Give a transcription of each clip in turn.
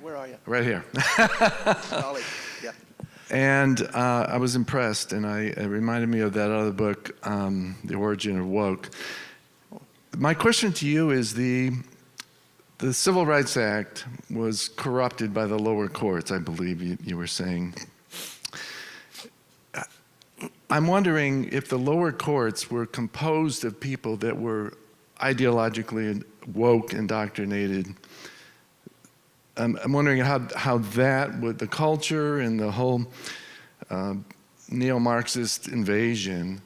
Where are you? Right here. Golly, yeah. And I was impressed, and it reminded me of that other book, The Origin of Woke. My question to you is the Civil Rights Act was corrupted by the lower courts, I believe you were saying. I'm wondering if the lower courts were composed of people that were ideologically woke, indoctrinated. I'm wondering how that, with the culture and the whole neo-Marxist invasion,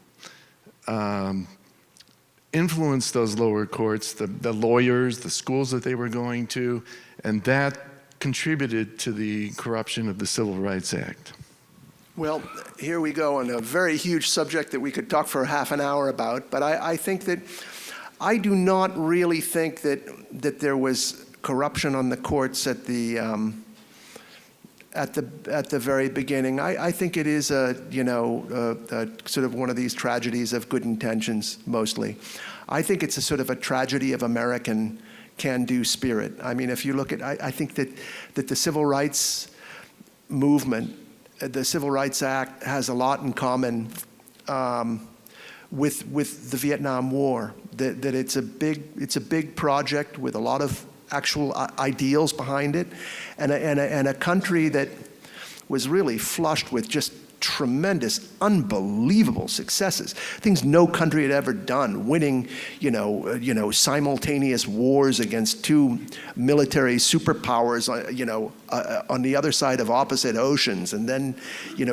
influenced those lower courts, the lawyers, the schools that they were going to, and that contributed to the corruption of the Civil Rights Act. Well, here we go on a very huge subject that we could talk for half an hour about, but I think that I do not really think that there was corruption on the courts at the very beginning. I think it is sort of one of these tragedies of good intentions mostly. I think it's a sort of a tragedy of American can-do spirit. I mean, if you look at, I think that the civil rights movement, the Civil Rights Act has a lot in common with the Vietnam War. That it's a big project with a lot of actual ideals behind it, and a country that was really flushed with just tremendous, unbelievable successes, things no country had ever done, winning, simultaneous wars against two military superpowers, on the other side of opposite oceans, and then,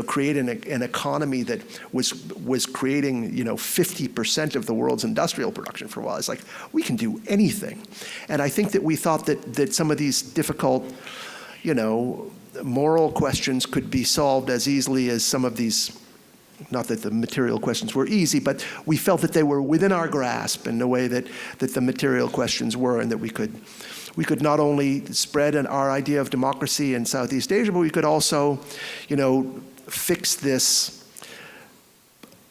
creating an economy that was creating, 50% of the world's industrial production for a while. It's like, we can do anything. And I think that we thought that some of these difficult, moral questions could be solved as easily as some of these, not that the material questions were easy, but we felt that they were within our grasp in the way that the material questions were, and that we could not only spread our idea of democracy in Southeast Asia, but we could also, fix this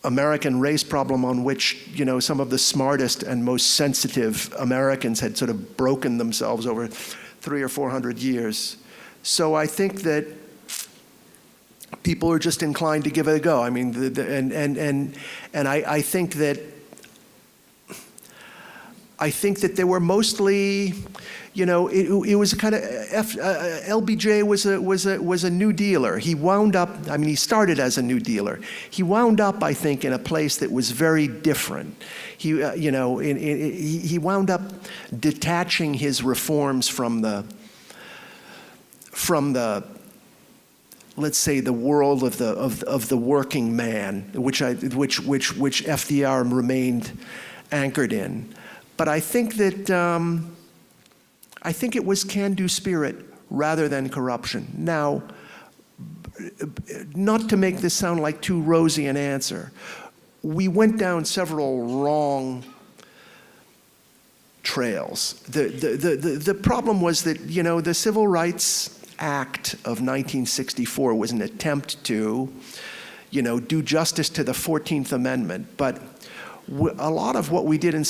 American race problem on which, some of the smartest and most sensitive Americans had sort of broken themselves over 300 or 400 years. So I think that people are just inclined to give it a go. I mean, I think that they were mostly, it was a kind of LBJ was a New Dealer. He wound up. I mean, he started as a New Dealer. He wound up, I think, in a place that was very different. He wound up detaching his reforms from the, let's say, the world of the working man, which FDR remained anchored in. But I think that I think it was can-do spirit rather than corruption. Now, not to make this sound like too rosy an answer, we went down several wrong trails. The problem was that, the Civil Rights Act of 1964 was an attempt to, do justice to the 14th Amendment. But a lot of what we did in civil